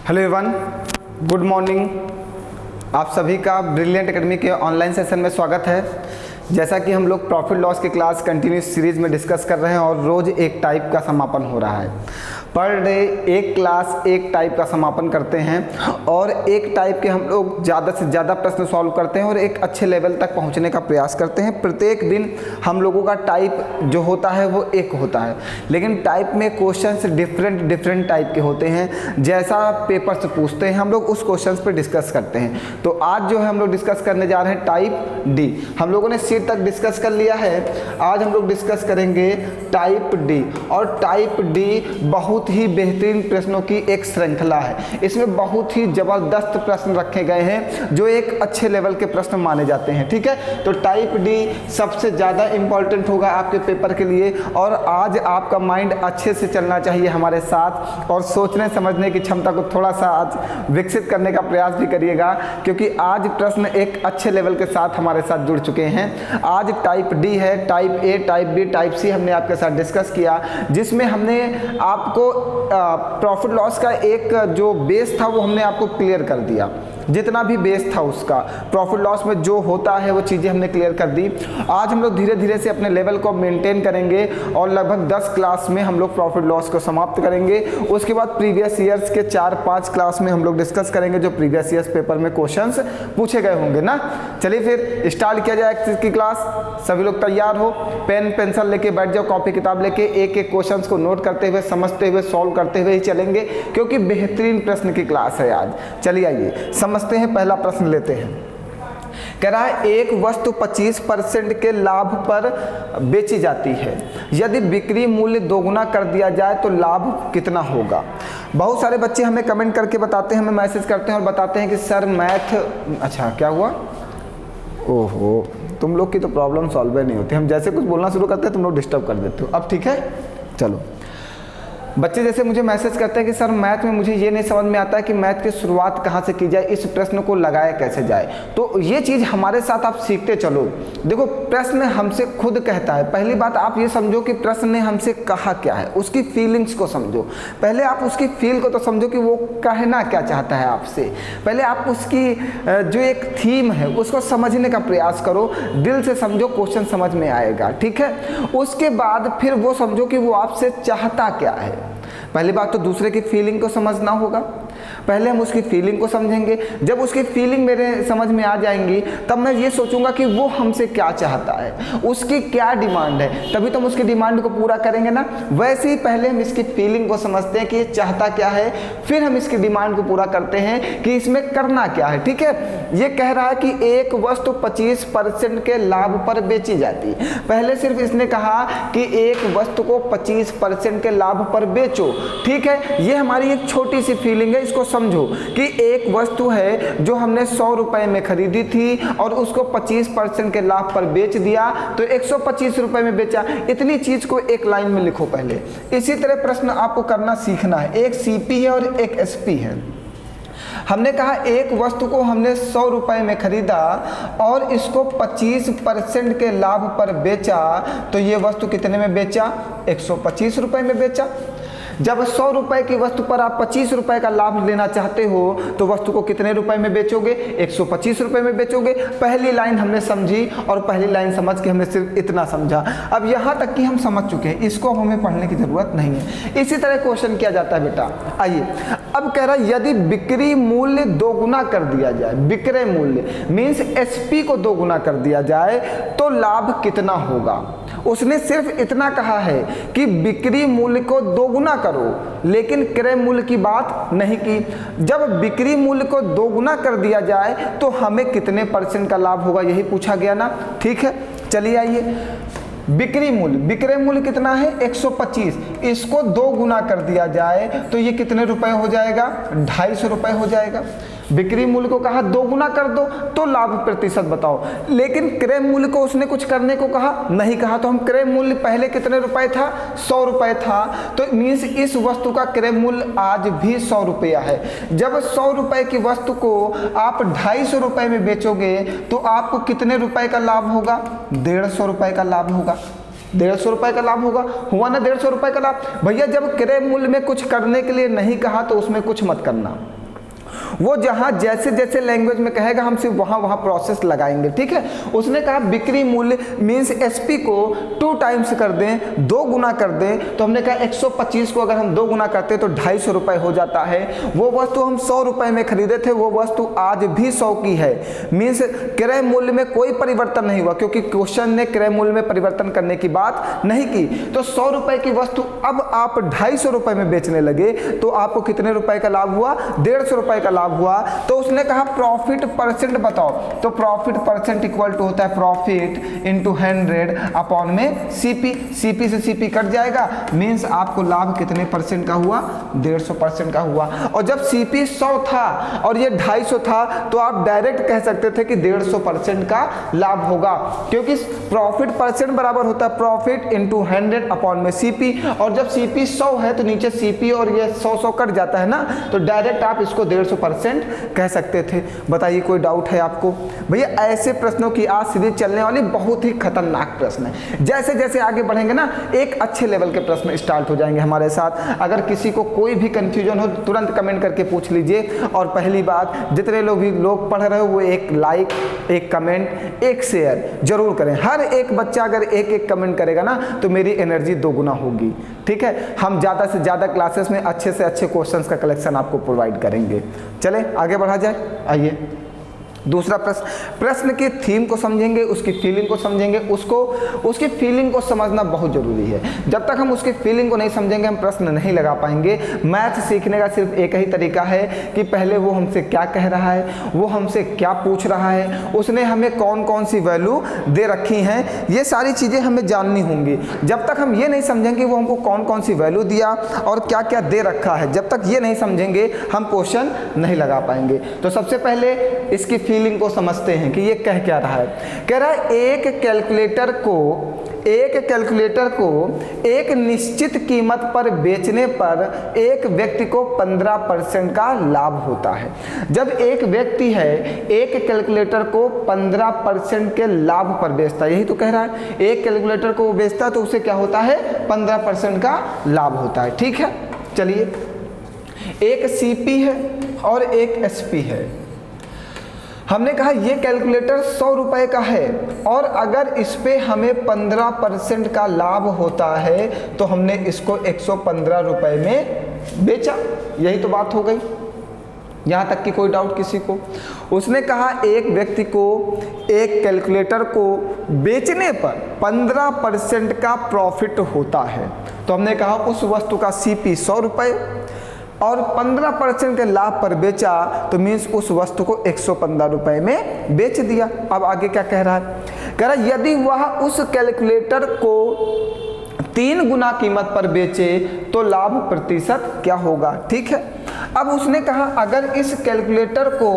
Hello everyone, good morning. आप सभी का ब्रिलियंट एकेडमी के ऑनलाइन सेशन में स्वागत है। जैसा कि हम लोग प्रॉफिट लॉस की क्लास कंटिन्यूस सीरीज में डिस्कस कर रहे हैं और रोज़ एक टाइप का समापन हो रहा है। पर डे एक क्लास एक टाइप का समापन करते हैं और एक टाइप के हम लोग ज़्यादा से ज़्यादा प्रश्न सॉल्व करते हैं और एक अच्छे लेवल तक पहुंचने का प्रयास करते हैं। प्रत्येक दिन हम लोगों का टाइप जो होता है वो एक होता है, लेकिन टाइप में क्वेश्चंस डिफरेंट टाइप के होते हैं। जैसा पेपर से पूछते हैं हम लोग उस क्वेश्चंस पे डिस्कस करते हैं। तो आज जो है हम लोग डिस्कस करने जा रहे हैं टाइप डी। हम लोगों ने सी तक डिस्कस कर लिया है, आज हम लोग डिस्कस करेंगे टाइप डी। और टाइप डी बहुत ही बेहतरीन प्रश्नों की एक श्रृंखला है। इसमें बहुत ही जबरदस्त प्रश्न रखे गए हैं जो एक अच्छे लेवल के प्रश्न माने जाते हैं। ठीक है, तो टाइप डी सबसे ज़्यादा इंपॉर्टेंट होगा आपके पेपर के लिए। और आज आपका माइंड अच्छे से चलना चाहिए हमारे साथ और सोचने समझने की क्षमता को थोड़ा सा आज विकसित करने का प्रयास भी करिएगा, क्योंकि आज प्रश्न एक अच्छे लेवल के साथ हमारे साथ जुड़ चुके हैं। आज टाइप डी है, type A, type B, type C हमने आपके साथ डिस्कस किया, जिसमें हमने आपको प्रॉफिट लॉस का एक जो बेस था वो हमने आपको क्लियर कर दिया। जितना भी बेस था उसका प्रॉफिट लॉस में जो होता है वो चीज़ें हमने क्लियर कर दी। आज हम लोग धीरे धीरे से अपने लेवल को मेंटेन करेंगे और लगभग 10 क्लास में हम लोग प्रॉफिट लॉस को समाप्त करेंगे। उसके बाद प्रीवियस ईयर्स के 4-5 क्लास में हम लोग डिस्कस करेंगे जो प्रीवियस ईयर्स पेपर में क्वेश्चंस पूछे गए होंगे ना। चलिए फिर स्टार्ट किया जाए एक्सरसाइज की क्लास। सभी लोग तैयार हो, पेन पेंसिल लेके बैठ जाओ, कॉपी किताब लेके एक एक क्वेश्चन को नोट करते हुए, समझते हुए, सॉल्व करते हुए ही चलेंगे, क्योंकि बेहतरीन प्रश्न की क्लास है आज। चलिए आइए समझते हैं। पहला प्रश्न लेते हैं। कह रहा है एक वस्तु 25% के लाभ पर बेची जाती है, यदि बिक्री मूल्य दोगुना कर दिया जाए तो लाभ कितना होगा। बहुत सारे बच्चे हमें कमेंट करके बताते हैं, हमें मैसेज करते हैं और बताते हैं कि सर मैथ, अच्छा क्या हुआ, ओहो तुम लोग की तो प्रॉब्लम सॉल्व नहीं होती। हम जैसे कुछ बोलना शुरू करते हैं तुम लोग डिस्टर्ब कर देते हो। अब ठीक है, चलो। बच्चे जैसे मुझे मैसेज करते हैं कि सर मैथ में मुझे ये नहीं समझ में आता है कि मैथ की शुरुआत कहाँ से की जाए, इस प्रश्न को लगाया कैसे जाए। तो ये चीज़ हमारे साथ आप सीखते चलो। देखो प्रश्न हमसे खुद कहता है। पहली बात आप ये समझो कि प्रश्न ने हमसे कहा क्या है, उसकी फीलिंग्स को समझो। पहले आप उसकी फील को तो समझो कि वो कहना क्या चाहता है आपसे। पहले आप उसकी जो एक थीम है उसको समझने का प्रयास करो, दिल से समझो, क्वेश्चन समझ में आएगा। ठीक है, उसके बाद फिर वो समझो कि वो आपसे चाहता क्या है। पहली बात तो दूसरे की फीलिंग को समझना होगा। पहले हम उसकी फीलिंग को समझेंगे। जब उसकी फीलिंग मेरे समझ में आ जाएंगी तब मैं ये सोचूंगा कि वो हमसे क्या चाहता है, उसकी क्या डिमांड है, तभी तो हम उसकी डिमांड को पूरा करेंगे ना। वैसे ही पहले हम इसकी फीलिंग को समझते हैं कि ये चाहता क्या है, फिर हम इसकी डिमांड को पूरा करते हैं कि इसमें करना क्या है। ठीक है, ये कह रहा है कि एक वस्तु 25% के लाभ पर बेची जाती है। पहले सिर्फ इसने कहा कि एक वस्तु को 25% के लाभ पर बेचो। ठीक है, ये हमारी एक छोटी सी फीलिंग है, इसको समझो कि एक वस्तु है जो हमने 100 रुपए में खरीदी थी और उसको 25% के लाभ पर बेच दिया तो 125 रुपए में बेचा। इतनी चीज को एक लाइन में लिखो पहले। इसी तरह प्रश्न आपको करना सीखना है। एक सीपी है और एक एसपी है। हमने कहा एक वस्तु को हमने 100 रुपए में खरीदा और इसको 25% के लाभ पर बेचा तो ये वस्तु कितने में बेचा, 125 रुपए में बेचा। जब 100 रुपए की वस्तु पर आप 25 रुपए का लाभ लेना चाहते हो तो वस्तु को कितने रुपए में बेचोगे, 125 रुपए में बेचोगे। पहली लाइन हमने समझी और पहली लाइन समझ के हमने सिर्फ इतना समझा। अब यहाँ तक कि हम समझ चुके हैं, इसको अब हमें पढ़ने की जरूरत नहीं है। इसी तरह क्वेश्चन किया जाता है बेटा। आइए अब कह रहा है यदि बिक्री मूल्य दोगुना कर दिया जाए, विक्रय मूल्य मीन्स एसपी को दोगुना कर दिया जाए तो लाभ कितना होगा। उसने सिर्फ इतना कहा है कि बिक्री मूल्य को दोगुना करो, लेकिन क्रय मूल्य की बात नहीं की। जब बिक्री मूल्य को दोगुना कर दिया जाए तो हमें कितने % का लाभ होगा, यही पूछा गया ना। ठीक है, चलिए आइए। बिक्री मूल्य, विक्रय मूल्य कितना है, 125। इसको 2 गुना कर दिया जाए तो ये कितने रुपए हो जाएगा, 250 रुपए हो जाएगा। बिक्री मूल्य को कहा 2 गुना कर दो तो लाभ प्रतिशत बताओ, लेकिन क्रय मूल्य को उसने कुछ करने को कहा नहीं कहा। तो हम क्रय मूल्य पहले कितने रुपए था, 100 रुपए था, तो मीन्स इस वस्तु का क्रय मूल्य आज भी 100 रुपया है। जब 100 रुपए की वस्तु को आप 250 रुपए में बेचोगे तो आपको कितने रुपए का लाभ होगा, 150 रुपए का लाभ होगा। 150 रुपए का लाभ होगा, हुआ ना 150 रुपए का लाभ। भैया जब क्रय मूल्य में कुछ करने के लिए नहीं कहा तो उसमें कुछ मत करना। वो जहाँ जैसे जैसे लैंग्वेज में कहेगा हम सिर्फ वहाँ वहाँ प्रोसेस लगाएंगे, ठीक है। उसने कहा बिक्री मूल्य मीन्स एसपी को 2 टाइम्स कर दें, 2 गुना कर दें, तो हमने कहा 125 को अगर हम 2 गुना करते तो 250 रुपये हो जाता है। वो वस्तु हम 100 रुपये में खरीदे थे, वो वस्तु आज भी 100 की है, मीन्स क्रय मूल्य में कोई परिवर्तन नहीं हुआ, क्योंकि क्वेश्चन ने क्रय मूल्य में परिवर्तन करने की बात नहीं की। तो 100 रुपये की वस्तु अब आप 250 रुपये में बेचने लगे तो आपको कितने रुपए का लाभ हुआ? 150 रुपए का लाभ हुआ। तो उसने कहा प्रॉफिट परसेंट बताओ, तो प्रॉफिट परसेंट इक्वल टू होता है प्रॉफिट इंटू 100 अपॉन में सीपी, सीपी से सीपी कट जाएगा, मीन्स आपको लाभ कितने परसेंट का हुआ? 150% का हुआ। और जब सीपी 100 था और ये 250 था तो आप डायरेक्ट कह सकते थे कि 150% का लाभ होगा, क्योंकि प्रॉफिट परसेंट बराबर होता है प्रॉफिट इंटू 100 अपॉन में सीपी, और जब सीपी 100 है तो नीचे सीपी और ये 100 कट जाता है ना, तो डायरेक्ट आप इसको 150% कह सकते थे। बताइए कोई डाउट है आपको? भैया ऐसे प्रश्नों की आज सीरीज चलने वाली, बहुत ही खतरनाक प्रश्न है। जैसे जैसे आगे बढ़ेंगे ना एक अच्छे लेवल के प्रश्न स्टार्ट हो जाएंगे हमारे साथ। अगर किसी को कोई भी कंफ्यूजन हो तुरंत कमेंट करके पूछ लीजिए। और पहली बात, जितने लोग पढ़ रहे हो वो एक लाइक, एक कमेंट, एक शेयर जरूर करें। हर एक बच्चा अगर एक एक कमेंट करेगा ना तो मेरी एनर्जी 2 गुना होगी, ठीक है। हम ज़्यादा से ज़्यादा क्लासेस में अच्छे से अच्छे क्वेश्चंस का कलेक्शन आपको प्रोवाइड करेंगे। चले आगे बढ़ा जाए, आइए दूसरा प्रश्न के थीम को समझेंगे, उसकी फीलिंग को समझेंगे। उसकी फीलिंग को समझना बहुत ज़रूरी है। जब तक हम उसकी फीलिंग को नहीं समझेंगे हम प्रश्न नहीं लगा पाएंगे। मैथ सीखने का सिर्फ एक ही तरीका है कि पहले वो हमसे क्या कह रहा है, वो हमसे क्या पूछ रहा है, उसने हमें कौन कौन सी वैल्यू दे रखी हैं, ये सारी चीज़ें हमें जाननी होंगी। जब तक हम ये नहीं समझेंगे वो हमको कौन कौन सी वैल्यू दिया और क्या क्या दे रखा है, जब तक ये नहीं समझेंगे हम क्वेश्चन नहीं लगा पाएंगे। तो सबसे पहले इसकी फीलिंग को समझते हैं कि ये कह क्या रहा है। कह रहा है एक कैलकुलेटर को एक निश्चित कीमत पर बेचने पर एक व्यक्ति को 15% का लाभ होता है। जब एक व्यक्ति है एक कैलकुलेटर को 15% के लाभ पर बेचता है, यही तो कह रहा है। एक कैलकुलेटर को वो बेचता है तो उसे क्या होता है? 15% का लाभ होता है, ठीक है। चलिए, एक सीपी है और एक एसपी है। हमने कहा ये कैलकुलेटर 100 रुपये का है और अगर इस पे हमें 15% का लाभ होता है तो हमने इसको 115 रुपये में बेचा। यही तो बात हो गई, यहाँ तक कि कोई डाउट किसी को? उसने कहा एक व्यक्ति को एक कैलकुलेटर को बेचने पर 15% का प्रॉफिट होता है, तो हमने कहा उस वस्तु का सीपी 100 रुपये और 15% के लाभ पर बेचा तो मीन्स उस वस्तु को 115 रुपये में बेच दिया। अब आगे क्या कह रहा है? कह रहा है यदि वह उस कैलकुलेटर को 3 गुना कीमत पर बेचे तो लाभ प्रतिशत क्या होगा, ठीक है। अब उसने कहा अगर इस कैलकुलेटर को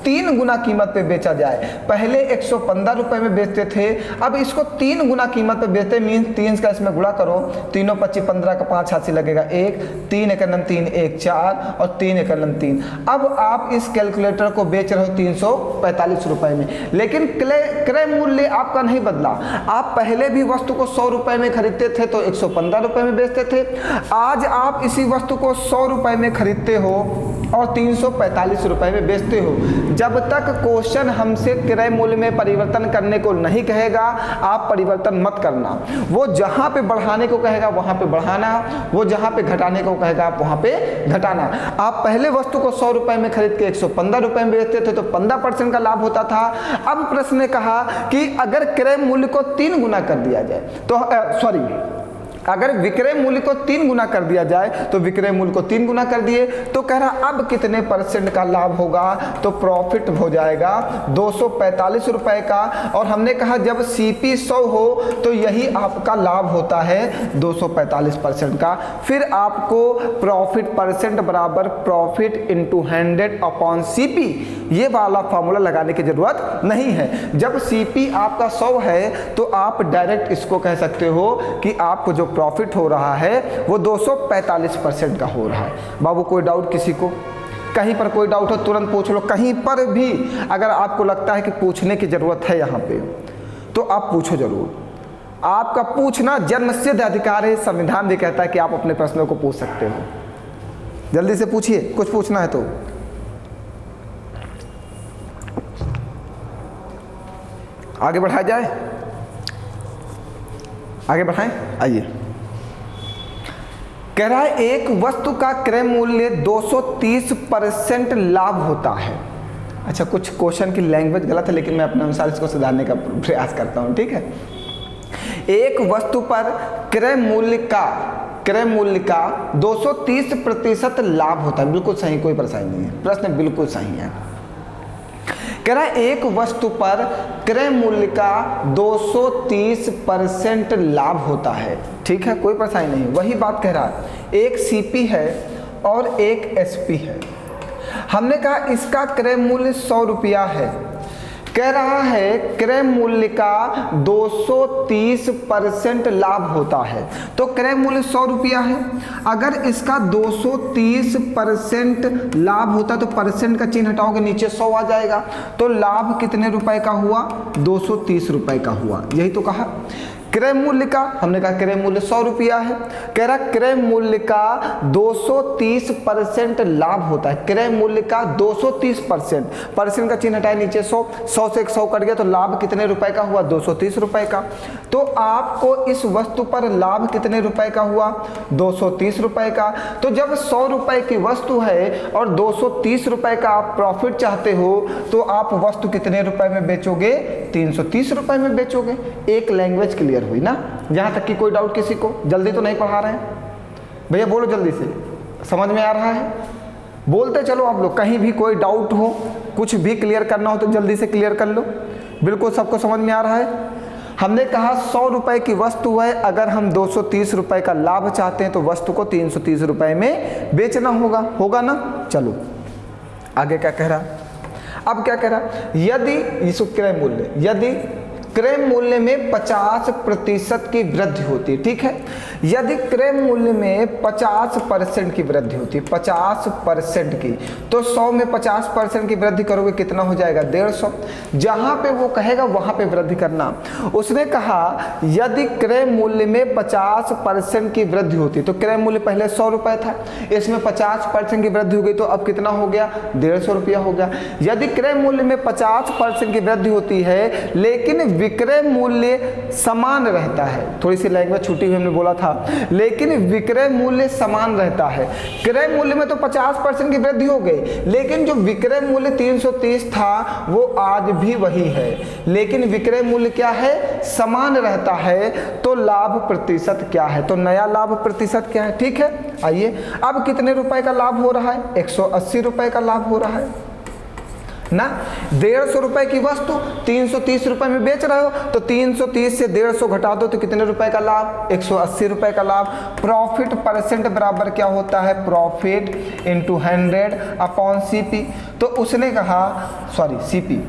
3 गुना कीमत पे बेचा जाए, पहले 115 रुपये में बेचते थे, अब इसको 3 गुना कीमत पे बेचते, मीन्स 3 का इसमें गुणा करो, 3 × 25 15 का 5 हाथ से लगेगा 1, 3 × 9 3 1 4 और 3 × 9 3। अब आप इस कैलकुलेटर को बेच रहे हो 345 रुपये में, लेकिन क्रय मूल्य आपका नहीं बदला। आप पहले भी वस्तु को 100 रुपये में खरीदते थे तो 115 रुपये में बेचते थे। आज आप इसी वस्तु को 100 रुपये में खरीदते हो और 345 रुपये में बेचते हो। जब तक क्वेश्चन हमसे क्रय मूल्य में परिवर्तन करने को नहीं कहेगा आप परिवर्तन मत करना। वो जहाँ पे बढ़ाने को कहेगा वहाँ पे बढ़ाना, वो जहाँ पे घटाने को कहेगा आप वहाँ पे घटाना। आप पहले वस्तु को 100 रुपये में खरीद के 115 रुपये में बेचते थे तो 15% का लाभ होता था। अब प्रश्न ने कहा कि अगर क्रय मूल्य को 3 गुना कर दिया जाए तो अगर विक्रय मूल्य को 3 गुना कर दिया जाए तो विक्रय मूल्य को 3 गुना कर दिए तो कह रहा अब कितने % का लाभ होगा, तो प्रॉफिट हो जाएगा 245 रुपये का। और हमने कहा जब सीपी 100 हो तो यही आपका लाभ होता है 245% का। फिर आपको प्रॉफिट परसेंट बराबर प्रॉफिट इंटू 100 अपॉन सीपी, ये वाला फॉर्मूला लगाने की जरूरत नहीं है। जब सीपी आपका 100 है तो आप डायरेक्ट इसको कह सकते हो कि आपको जो प्रॉफिट हो रहा है वो 245% का हो रहा है। बाबू कोई डाउट किसी को? कहीं पर कोई डाउट हो तुरंत पूछ लो। कहीं पर भी अगर आपको लगता है कि पूछने की ज़रूरत है यहाँ पे तो आप पूछो ज़रूर। आपका पूछना जन्मसिद्ध अधिकार है, संविधान भी कहता है कि आप अपने प्रश्नों को पूछ सकते हो। जल्दी से पूछिए, कुछ पूछना है तो। आगे बढ़ाया जाए, आगे बढ़ाएं, आइए। कह रहा है एक वस्तु का क्रय मूल्य 230% लाभ होता है। अच्छा, कुछ क्वेश्चन की लैंग्वेज गलत है, लेकिन मैं अपने अनुसार इसको सुधारने का प्रयास करता हूं, ठीक है। एक वस्तु पर क्रय मूल्य का 230% लाभ होता है। बिल्कुल सही, कोई परेशानी नहीं है, प्रश्न बिल्कुल सही है। कह रहा है एक वस्तु पर क्रय मूल्य का 230% लाभ होता है, ठीक है, कोई परेशानी नहीं। वही बात कह रहा है, एक सीपी है और एक एसपी है। हमने कहा इसका क्रय मूल्य 100 रुपया है। कह रहा है क्रय मूल्य का 230% लाभ होता है। तो क्रय मूल्य 100 रुपया है, अगर इसका 230% लाभ होता तो परसेंट का चिन्ह हटाओगे, नीचे 100 आ जाएगा। तो लाभ कितने रुपए का हुआ? 230 रुपए का हुआ। यही तो कहा। क्रय मूल्य का, हमने कहा क्रय मूल्य 100 रुपया है। कह रहा क्रय मूल्य का 230% लाभ होता है। क्रय मूल्य का 230%, परसेंट का चिन्ह हटाए, नीचे 100, 100 से 100 कट गया, तो लाभ कितने रुपए का हुआ? 230 रुपए का। तो आपको इस वस्तु पर लाभ कितने रुपए का हुआ? 230 रुपए का। तो जब 100 रुपए की वस्तु है और 230 रुपए का आप प्रॉफिट चाहते हो, तो आप वस्तु कितने रुपए में बेचोगे? 330 रुपए में बेचोगे। एक लैंग्वेज क्लियर हुई ना? यहां तक कि कोई डाउट किसी को? जल्दी तो नहीं पढ़ा रहे हैं भैया, बोलो जल्दी से, समझ में आ रहा है? बोलते चलो आप लोग। कहीं भी कोई डाउट हो, कुछ भी क्लियर करना हो तो जल्दी से क्लियर कर लो। बिल्कुल सबको समझ में आ रहा है? हमने कहा 100 रुपए की वस्तु है, अगर हम 230 रुपए का लाभ चाहते हैं तो वस्तु को 330 रुपए में बेचना होगा ना? चलो आगे क्या कह रहा? अब क्या कह रहा? यदि क्रय मूल्य में 50% की वृद्धि होती है, ठीक है। यदि क्रय मूल्य में 50% की वृद्धि होती है, 50% की, तो 100 में 50% की वृद्धि करोगे, कितना हो जाएगा? 150। जहां पे वो कहेगा वहां पे वृद्धि करना। उसने कहा यदि क्रय मूल्य में 50% की वृद्धि होती, तो क्रय मूल्य पहले 100 रुपए था, इसमें 50% की वृद्धि हो गई, तो अब कितना हो गया? 150 रुपया हो गया। यदि क्रय मूल्य में 50% की वृद्धि होती है लेकिन विक्रय मूल्य समान रहता है, थोड़ी सी लैंग्वेज छूटी हुई हमने बोला था, लेकिन विक्रय मूल्य समान रहता है। क्रय मूल्य में तो 50% की वृद्धि हो गई, लेकिन जो विक्रय मूल्य 330 था वो आज भी वही है, लेकिन विक्रय मूल्य क्या है? समान रहता है। तो लाभ प्रतिशत क्या है? तो नया लाभ प्रतिशत क्या है? ठीक है, आइए। अब कितने रुपए का लाभ हो रहा है? 180 रुपए का लाभ हो रहा है ना। 150 रुपए की वस्तु 330 रुपए में बेच रहे हो, तो 330 से 150 घटा दो तो कितने रुपए का लाभ? 180 रुपए का लाभ। प्रॉफिट परसेंट बराबर क्या होता है? Profit into 100 upon CP. तो उसने कहा सीपी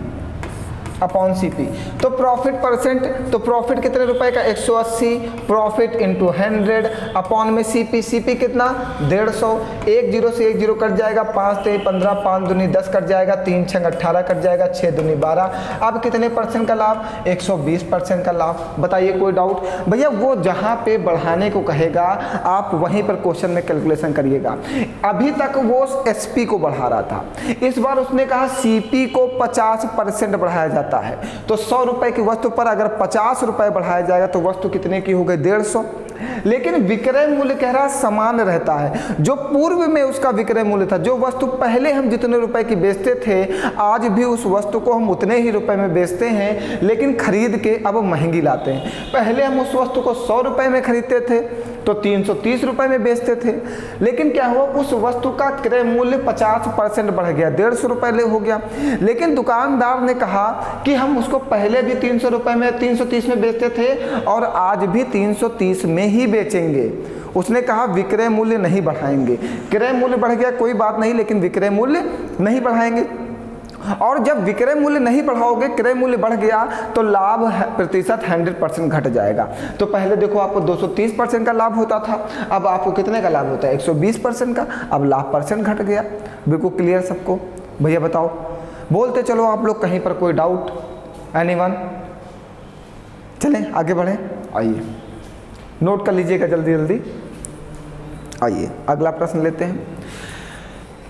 अपॉन सीपी, तो प्रॉफिट परसेंट, तो प्रॉफिट कितने रुपए का? 180, प्रॉफिट इंटू 100 अपॉन में सीपी। सीपी कितना? 150। 1 0 से 1 0 कट जाएगा, 5 3 15, 5 दूनी 10 कट जाएगा, 3 6 18 कट जाएगा, 6 दूनी 12। अब कितने परसेंट का लाभ? 120% का लाभ। बताइए कोई डाउट? भैया वो जहाँ पे बढ़ाने को कहेगा आप वहीं पर क्वेश्चन में कैलकुलेशन करिएगा। अभी तक वो एसपी को बढ़ा रहा था, इस बार उसने कहा सीपी को 50% बढ़ाया जाता है। तो 100 रुपए की वस्तु पर अगर 50 रुपए बढ़ाया जाएगा तो वस्तु कितने की हो गई? 150। लेकिन विक्रय मूल्य कह रहा समान रहता है। जो पूर्व में उसका विक्रय मूल्य था, जो वस्तु पहले हम जितने रुपए की बेचते थे, आज भी उस वस्तु को हम उतने ही रुपए में बेचते हैं, लेकिन खरीद के अब महंगी लाते हैं। पहले हम उस वस्तु को 100 रुपए में खरीदते थे तो 330 रुपए में बेचते थे, लेकिन क्या हुआ? उस वस्तु का क्रय मूल्य 50% बढ़ गया, 150 रुपए हो गया। लेकिन दुकानदार ने कहा कि हम उसको पहले भी 300 रुपए में 330 में बेचते थे और आज भी 330 में ही बेचेंगे। उसने कहा विक्रय मूल्य नहीं बढ़ाएंगे। क्रय मूल्य बढ़ गया कोई बात नहीं, लेकिन विक्रय मूल्य नहीं बढ़ाएंगे। और जब विक्रय मूल्य नहीं बढ़ाओगे, क्रय मूल्य बढ़ गया, तो लाभ प्रतिशत 100% घट जाएगा। तो पहले देखो आपको 230% का लाभ होता था, अब आपको कितने का लाभ होता है? 120% का। अब लाभ परसेंट घट गया। बिल्कुल क्लियर सबको? भैया बताओ, बोलते चलो आप लोग। कहीं पर कोई डाउट? एनीवन? चलें आगे बढ़ें, आइए नोट कर लीजिएगा जल्दी जल्दी। आइए अगला प्रश्न लेते हैं।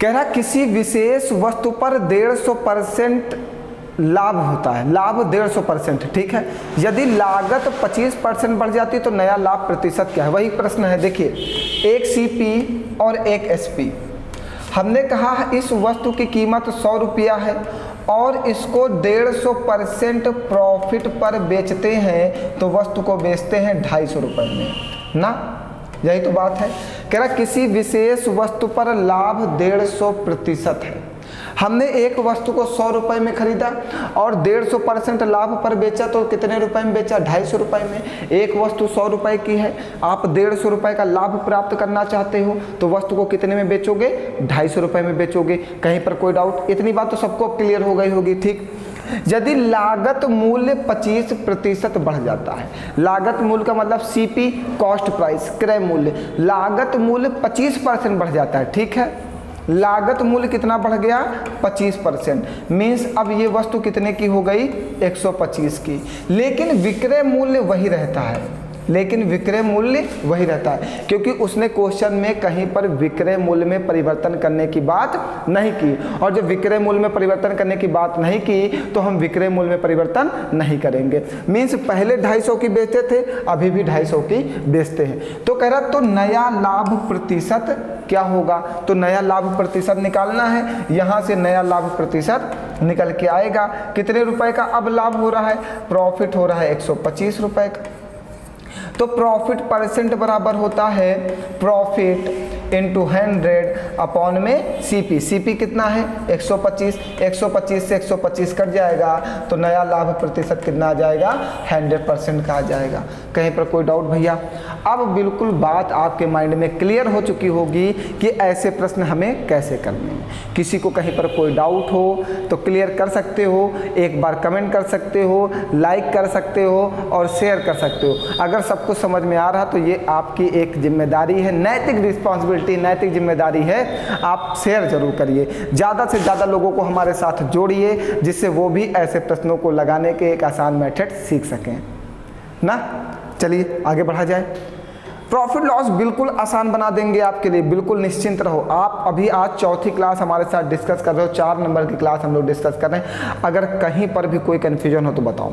कह रहा किसी विशेष वस्तु पर 150% लाभ होता है, लाभ 150%, ठीक है। यदि लागत 25% बढ़ जाती है तो नया लाभ प्रतिशत क्या है, वही प्रश्न है। देखिए, एक CP और एक SP, हमने कहा इस वस्तु की कीमत 100 रुपया है और इसको 150% प्रॉफिट पर बेचते हैं, तो वस्तु को बेचते हैं 250 रुपये में ना, यही तो बात है। कह रहा किसी विशेष वस्तु पर लाभ 150% है। हमने एक वस्तु को 100 रुपये में खरीदा और 150% लाभ पर बेचा, तो कितने रुपए में बेचा, 250 रुपये में। एक वस्तु 100 रुपये की है, आप 150 रुपये का लाभ प्राप्त करना चाहते हो, तो वस्तु को कितने में बेचोगे, 250 रुपये में बेचोगे। कहीं पर कोई डाउट? इतनी बात तो सबको क्लियर हो गई होगी, ठीक। यदि लागत मूल्य 25% बढ़ जाता है, लागत मूल्य का मतलब CP कॉस्ट प्राइस, क्रय मूल्य, लागत मूल्य 25% बढ़ जाता है, ठीक है। लागत मूल्य कितना बढ़ गया, 25%, मीन्स अब ये वस्तु कितने की हो गई, 125 की, लेकिन विक्रय मूल्य वही रहता है, लेकिन विक्रय मूल्य वही रहता है, क्योंकि उसने क्वेश्चन में कहीं पर विक्रय मूल्य में परिवर्तन करने की बात नहीं की। और जब विक्रय मूल्य में परिवर्तन करने की बात नहीं की तो हम विक्रय मूल्य में परिवर्तन नहीं करेंगे। मीन्स पहले 250 की बेचते थे, अभी भी 250 की बेचते हैं। तो कह रहा तो नया लाभ प्रतिशत क्या होगा, तो नया लाभ प्रतिशत निकालना है। यहाँ से नया लाभ प्रतिशत निकल के आएगा। कितने रुपए का अब लाभ हो रहा है, प्रॉफिट हो रहा है 125 रुपए का। तो प्रॉफिट परसेंट बराबर होता है प्रॉफिट इंटू 100 अपॉन में CP। CP कितना है, 125, 125 से 125 कट जाएगा, तो नया लाभ प्रतिशत कितना आ जाएगा, 100% का आ जाएगा। कहीं पर कोई डाउट भैया? अब बिल्कुल बात आपके माइंड में क्लियर हो चुकी होगी कि ऐसे प्रश्न हमें कैसे करने हैं। किसी को कहीं पर कोई डाउट हो तो क्लियर कर सकते हो, एक बार कमेंट कर सकते हो, लाइक कर सकते हो और शेयर कर सकते हो। अगर सब कुछ समझ में आ रहा तो ये आपकी एक जिम्मेदारी है, नैतिक रिस्पॉन्सिबिलिटी, नैतिक जिम्मेदारी है, आप शेयर जरूर करिए, ज़्यादा से ज़्यादा लोगों को हमारे साथ जोड़िए, जिससे वो भी ऐसे प्रश्नों को लगाने के एक आसान मेथड सीख सकें ना। चलिए आगे बढ़ा जाए। प्रॉफिट लॉस बिल्कुल आसान बना देंगे आपके लिए, बिल्कुल निश्चिंत रहो। आप अभी आज चौथी क्लास हमारे साथ डिस्कस कर रहे हो, 4 नंबर की क्लास हम लोग डिस्कस कर रहे हैं। अगर कहीं पर भी कोई कन्फ्यूजन हो तो बताओ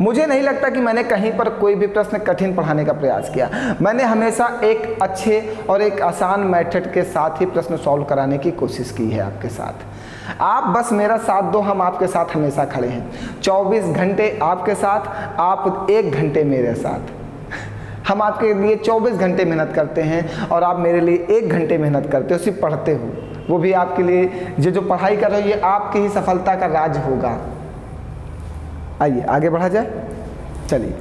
मुझे नहीं लगता कि मैंने कहीं पर कोई भी प्रश्न कठिन पढ़ाने का प्रयास किया। मैंने हमेशा एक अच्छे और एक आसान मेथड के साथ ही प्रश्न सॉल्व कराने की कोशिश की है आपके साथ। आप बस मेरा साथ दो, हम आपके साथ हमेशा खड़े हैं। 24 घंटे आपके साथ, आप 1 घंटे मेरे साथ। हम आपके लिए 24 घंटे मेहनत करते हैं और आप मेरे लिए 1 घंटे मेहनत करते हो, सिर्फ पढ़ते हो। वो भी आपके लिए जो पढ़ाई कर रहे हो, ये आपकी ही सफलता का राज होगा। आइए आगे बढ़ा जाए। चलिए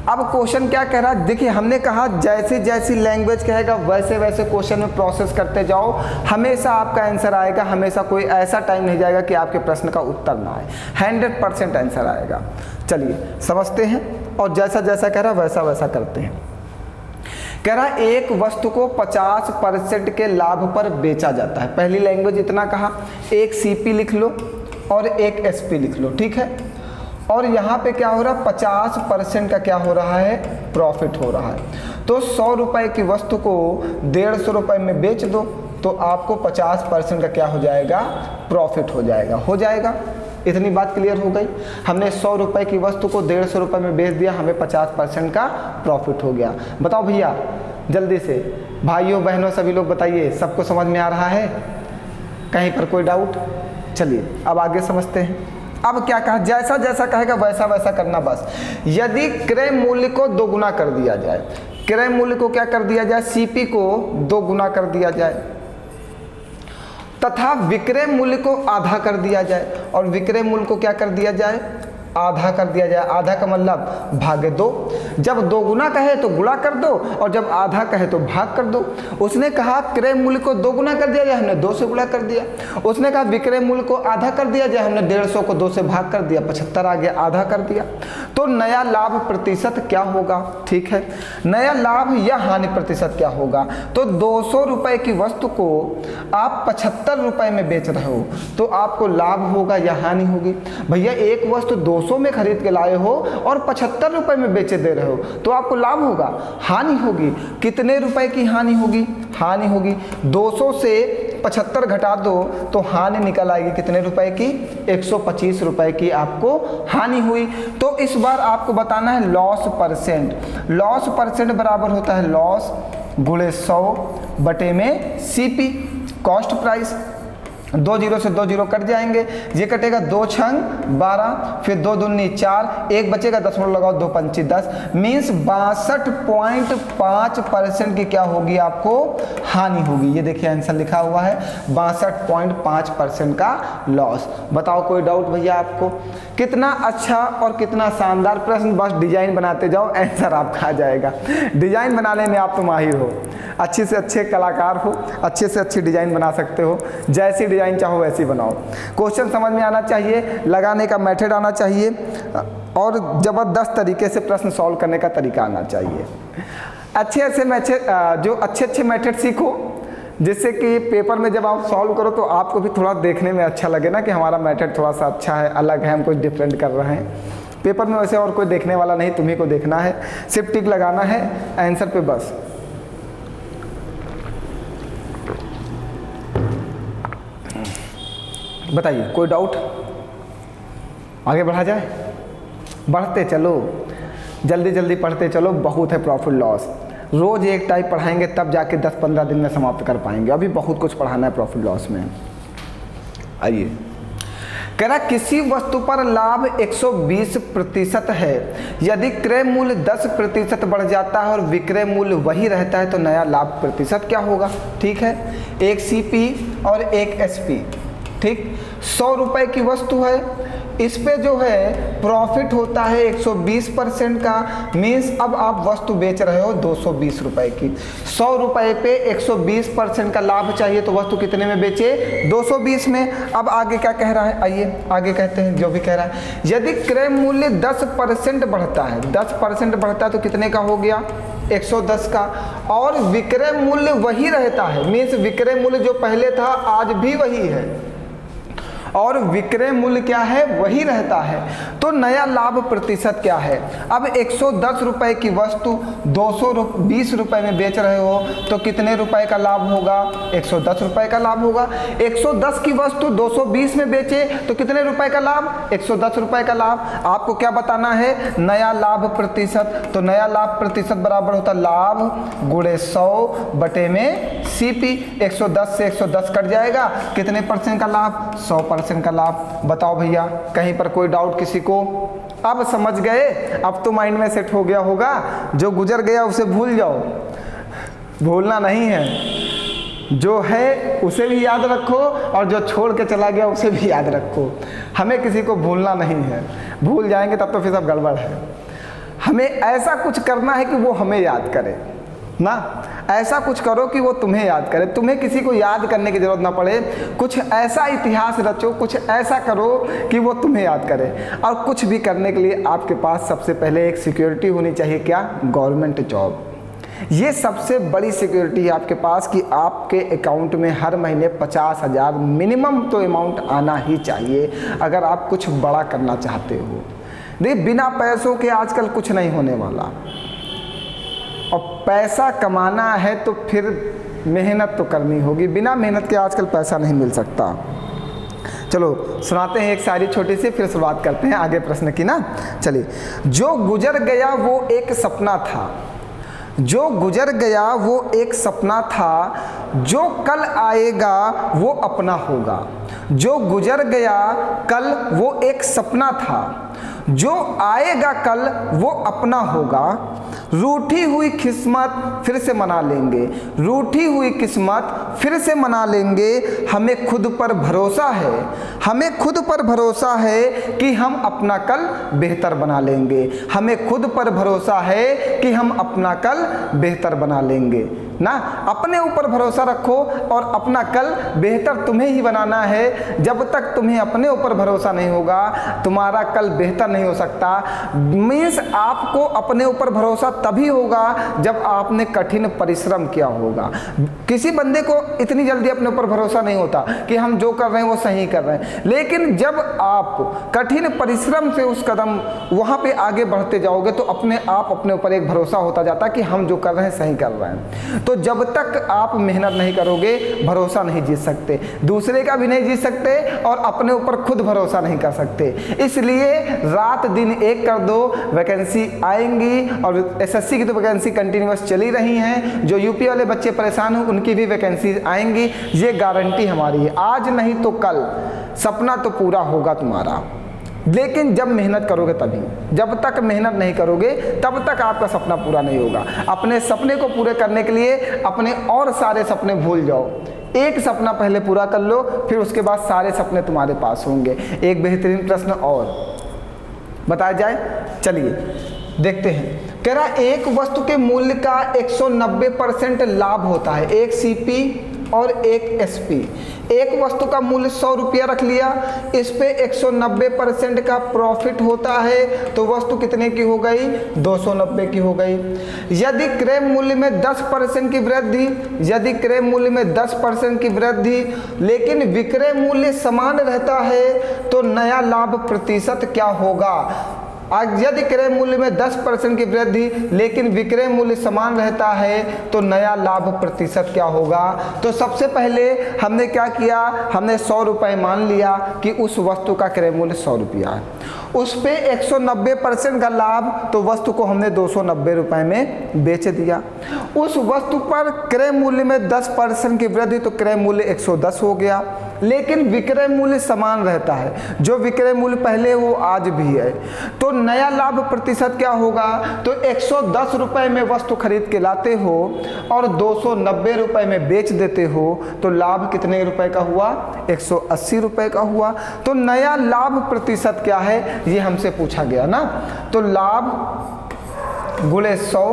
अब क्वेश्चन क्या कह रहा है, देखिए हमने कहा जैसे जैसी लैंग्वेज कहेगा वैसे वैसे क्वेश्चन में प्रोसेस करते जाओ, हमेशा आपका आंसर आएगा। हमेशा कोई ऐसा टाइम नहीं जाएगा कि आपके प्रश्न का उत्तर ना आए, 100% आंसर आएगा। चलिए समझते हैं और जैसा जैसा कह रहा है वैसा वैसा करते हैं। कह रहा है एक वस्तु को 50% के लाभ पर बेचा जाता है। पहली लैंग्वेज इतना कहा, एक CP लिख लो और एक SP लिख लो, ठीक है। और यहाँ पे क्या हो रहा है, 50% का क्या हो रहा है, प्रॉफिट हो रहा है। तो 100 रुपये की वस्तु को 150 रुपये में बेच दो तो आपको 50% का क्या हो जाएगा, प्रॉफिट हो जाएगा। हो जाएगा, इतनी बात क्लियर हो गई। हमने 100 रुपये की वस्तु को 150 रुपये में बेच दिया, हमें 50% का प्रॉफिट हो गया। बताओ भैया जल्दी से, भाइयों बहनों सभी लोग बताइए, सबको समझ में आ रहा है? कहीं पर कोई डाउट? चलिए अब आगे समझते हैं। अब क्या कहा, जैसा जैसा कहेगा वैसा वैसा करना बस। यदि क्रय मूल्य को 2 गुना कर दिया जाए, क्रय मूल्य को क्या कर दिया जाए, CP को 2 गुना कर दिया जाए, तथा विक्रय मूल्य को आधा कर दिया जाए, और विक्रय मूल्य को क्या कर दिया जाए, आधा कर दिया जाए। आधा का मतलब भागे 2। जब 2 गुना कहे तो गुणा कर दो, और जब आधा कहे तो भाग कर दो। उसने कहा क्रय मूल्य को 2 गुना कर दिया जाए, हमने 2 से गुणा कर दिया। उसने कहा विक्रय मूल्य को आधा कर दिया जाए, हमने 150 को 2 से भाग कर दिया, 75 आ गया, आधा कर दिया। तो नया लाभ प्रतिशत क्या होगा, ठीक है, नया लाभ या हानि प्रतिशत क्या होगा। तो 200 रुपये की वस्तु को आप 75 रुपये में बेच रहे हो तो आपको लाभ होगा या हानि होगी। भैया एक वस्तु 200 में खरीद के लाए हो और 75 रुपये में बेचे दे रहे हो तो आपको लाभ होगा, हानि होगी। कितने रुपए की हानि होगी, हानि होगी 200 से 75 घटा दो तो हानि निकल आएगी कितने रुपए की, 125 रुपए की आपको हानि हुई। तो इस बार आपको बताना है लॉस परसेंट। लॉस परसेंट बराबर होता है लॉस गुणे 100 बटे में CP कॉस्ट प्राइस। 2 जीरो से 2 जीरो कट जाएंगे, ये कटेगा 2 छंग 12, फिर 2 दूनी 4, एक बचेगा, दशमलव लगाओ, 2 पंची 10, मीन्स 62.5% की क्या होगी आपको हानि होगी। ये देखिए आंसर लिखा हुआ है 62.5% का लॉस। बताओ कोई डाउट भैया आपको? कितना अच्छा और कितना शानदार प्रश्न, बस डिजाइन बनाते जाओ आंसर आपका आ जाएगा। डिजाइन बनाने में आप तो माहिर हो, अच्छे से अच्छे कलाकार हो, अच्छे से अच्छी डिजाइन बना सकते हो, जैसी डिजाइन चाहो वैसी बनाओ। क्वेश्चन समझ में आना चाहिए, लगाने का मेथड आना चाहिए और ज़बरदस्त तरीके से प्रश्न सॉल्व करने का तरीका आना चाहिए। अच्छे अच्छे मेथड सीखो, जिससे कि पेपर में जब आप सॉल्व करो तो आपको भी थोड़ा देखने में अच्छा लगे ना कि हमारा मेथड थोड़ा सा अच्छा है, अलग है, हम कुछ डिफरेंट कर रहे हैं। पेपर में वैसे और कोई देखने वाला नहीं, तुम्ही को देखना है, सिर्फ टिक लगाना है आंसर पे बस। बताइए कोई डाउट? आगे बढ़ा जाए? बढ़ते चलो, जल्दी जल्दी पढ़ते चलो, बहुत है प्रॉफिट लॉस। रोज एक टाइप पढ़ाएंगे तब जाके 10-15 दिन में समाप्त कर पाएंगे, अभी बहुत कुछ पढ़ाना है प्रॉफिट लॉस में। आइए, कह रहा किसी वस्तु पर लाभ 120% है, यदि क्रय मूल्य 10% बढ़ जाता है और विक्रय मूल्य वही रहता है तो नया लाभ प्रतिशत क्या होगा? ठीक है, एक CP और एक SP। ठीक, 100 रुपए की वस्तु है, इस पे जो है प्रॉफिट होता है 120% का, मीन्स अब आप वस्तु बेच रहे हो 220 रुपए की। 100 रुपए पे 120% का लाभ चाहिए तो वस्तु कितने में बेचे? 220 में। अब आगे क्या कह रहा है, आइए आगे कहते हैं जो भी कह रहा है। यदि क्रय मूल्य 10% बढ़ता है, 10% बढ़ता है तो कितने का हो गया? 110 का। और विक्रय मूल्य वही रहता है, मीन्स विक्रय मूल्य जो पहले था आज भी वही है और विक्रय मूल्य क्या है? वही रहता है, तो नया लाभ प्रतिशत क्या है? अब 110 रुपए की वस्तु 220 रुपए में बेच रहे हो तो कितने रुपए का लाभ होगा? 110 रुपए का लाभ होगा। 110 की वस्तु 220 में बेचे तो कितने रुपए का लाभ? 110 रुपए का लाभ। आपको क्या बताना है? नया लाभ प्रतिशत। तो नया लाभ प्रतिशत बराबर होता है लाभ गुणे 100 बटे में CP। 110 से 110 कट जाएगा, कितने % का लाभ? 100% का लाभ। बताओ भैया, कहीं पर कोई डाउट किसी को? अब समझ गए, अब तो माइंड में सेट हो गया होगा। जो गुजर गया उसे भूल जाओ, भूलना नहीं है, जो है उसे भी याद रखो और जो छोड़ के चला गया उसे भी याद रखो। हमें किसी को भूलना नहीं है, भूल जाएंगे तब तो फिर सब गड़बड़ है। हमें ऐसा कुछ करना है कि वो हमें याद करे ना, ऐसा कुछ करो कि वो तुम्हें याद करे, तुम्हें किसी को याद करने की जरूरत ना पड़े। कुछ ऐसा इतिहास रचो, कुछ ऐसा करो कि वो तुम्हें याद करे। और कुछ भी करने के लिए आपके पास सबसे पहले एक सिक्योरिटी होनी चाहिए, क्या? Government job. ये सबसे बड़ी सिक्योरिटी है आपके पास कि आपके अकाउंट में हर महीने 50,000 मिनिमम तो अमाउंट आना ही चाहिए अगर आप कुछ बड़ा करना चाहते हो। देखिए, बिना पैसों के आजकल कुछ नहीं होने वाला, और पैसा कमाना है तो फिर मेहनत तो करनी होगी, बिना मेहनत के आजकल पैसा नहीं मिल सकता। चलो सुनाते हैं एक शायरी छोटी सी, फिर शुरुआत करते हैं आगे प्रश्न की ना। चलिए, जो गुजर गया वो एक सपना था, जो गुजर गया वो एक सपना था, जो कल आएगा वो अपना होगा। जो गुजर गया कल वो एक सपना था, जो आएगा कल वो अपना होगा। रूठी हुई किस्मत फिर से मना लेंगे, रूठी हुई किस्मत फिर से मना लेंगे। हमें खुद पर भरोसा है, हमें खुद पर भरोसा है कि हम अपना कल बेहतर बना लेंगे। हमें खुद पर भरोसा है कि हम अपना कल बेहतर बना लेंगे ना। अपने ऊपर भरोसा रखो और अपना कल बेहतर तुम्हें ही बनाना है। जब तक तुम्हें अपने ऊपर भरोसा नहीं होगा तुम्हारा कल बेहतर नहीं हो सकता। मीन्स आपको अपने ऊपर भरोसा तभी होगा जब आपने कठिन परिश्रम किया होगा। किसी बंदे को इतनी जल्दी अपने ऊपर भरोसा नहीं होता कि हम जो कर रहे हैं वो सही कर रहे हैं, लेकिन जब आप कठिन परिश्रम से उस कदम वहाँ पे आगे बढ़ते जाओगे तो अपने आप अपने ऊपर एक भरोसा होता जाता है कि हम जो कर रहे हैं सही कर रहे हैं। तो जब तक आप मेहनत नहीं करोगे भरोसा नहीं जीत सकते, दूसरे का भी नहीं जीत सकते और अपने ऊपर खुद भरोसा नहीं कर सकते। इसलिए रात दिन एक कर दो, वैकेंसी आएंगी। और एसएससी की तो वैकेंसी कंटिन्यूअस चली रही हैं, जो यूपी वाले बच्चे परेशान हो उनकी भी वैकेंसी आएंगी, ये गारंटी हमारी है। आज नहीं तो कल सपना तो पूरा होगा तुम्हारा, लेकिन जब मेहनत करोगे तभी। जब तक मेहनत नहीं करोगे तब तक आपका सपना पूरा नहीं होगा। अपने सपने को पूरे करने के लिए अपने और सारे सपने भूल जाओ, एक सपना पहले पूरा कर लो, फिर उसके बाद सारे सपने तुम्हारे पास होंगे। एक बेहतरीन प्रश्न और बताया जाए, चलिए देखते हैं। कह रहा एक वस्तु के मूल्य का 190% लाभ होता है, एक सीपी और एक एसपी। एक वस्तु का मूल्य 100 रुपया रख लिया, इस पे 190% का प्रॉफिट होता है, तो वस्तु कितने की हो गई? 290 की हो गई। यदि क्रय मूल्य में 10% की वृद्धि, यदि क्रय मूल्य में 10% की वृद्धि लेकिन विक्रय मूल्य समान रहता है तो नया लाभ प्रतिशत क्या होगा? यदि क्रय मूल्य में 10% की वृद्धि लेकिन विक्रय मूल्य समान रहता है तो नया लाभ प्रतिशत क्या होगा? तो सबसे पहले हमने क्या किया, हमने 100 रुपये मान लिया कि उस वस्तु का क्रय मूल्य 100 रुपया है, उस पे 190% का लाभ, तो वस्तु को हमने 290 रुपये में बेच दिया। उस वस्तु पर क्रय मूल्य में 10% की वृद्धि तो क्रय मूल्य 110 हो गया, लेकिन विक्रय मूल्य समान रहता है, जो विक्रय मूल्य पहले वो आज भी है, तो नया लाभ प्रतिशत क्या होगा? तो 110 रुपये में वस्तु खरीद के लाते हो और 290 रुपये में बेच देते हो, तो लाभ कितने रुपए का हुआ? 180 रुपये का हुआ। तो नया लाभ प्रतिशत क्या है ये हमसे पूछा गया ना, तो लाभ गुणे 100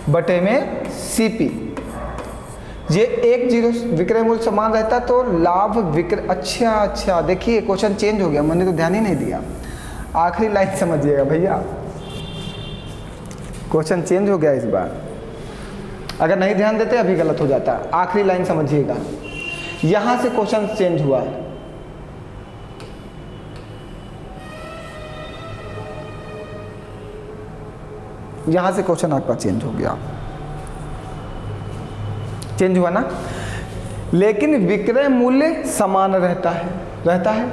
बटे में सीपी, ये 10 विक्रय मूल्य समान रहता तो लाभ विक्रय। अच्छा देखिए क्वेश्चन चेंज हो गया, मैंने तो ध्यान ही नहीं दिया। आखिरी लाइन समझिएगा भैया, क्वेश्चन चेंज हो गया इस बार, अगर नहीं ध्यान देते अभी गलत हो जाता। आखिरी लाइन समझिएगा, यहां से क्वेश्चन चेंज हुआ। यहां से क्वेश्चन आपका चेंज हो गया, चेंज हुआ ना, लेकिन विक्रय मूल्य समान रहता है।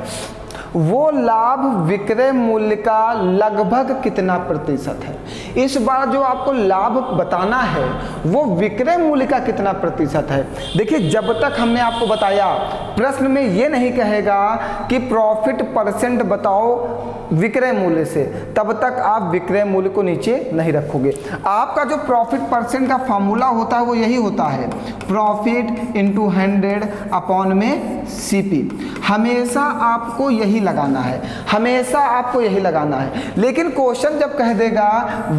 वो लाभ विक्रय मूल्य का लगभग कितना प्रतिशत है? इस बार जो आपको लाभ बताना है वो विक्रय मूल्य का कितना प्रतिशत है। देखिए जब तक हमने आपको बताया, प्रश्न में ये नहीं कहेगा कि प्रॉफिट परसेंट बताओ विक्रय मूल्य से, तब तक आप विक्रय मूल्य को नीचे नहीं रखोगे। आपका जो प्रॉफिट परसेंट का फॉर्मूला होता है वो यही होता है, प्रॉफिट इंटू 100 अपॉन में सीपी। हमेशा आपको यही लगाना है, हमेशा आपको यही लगाना है। लेकिन क्वेश्चन जब कह देगा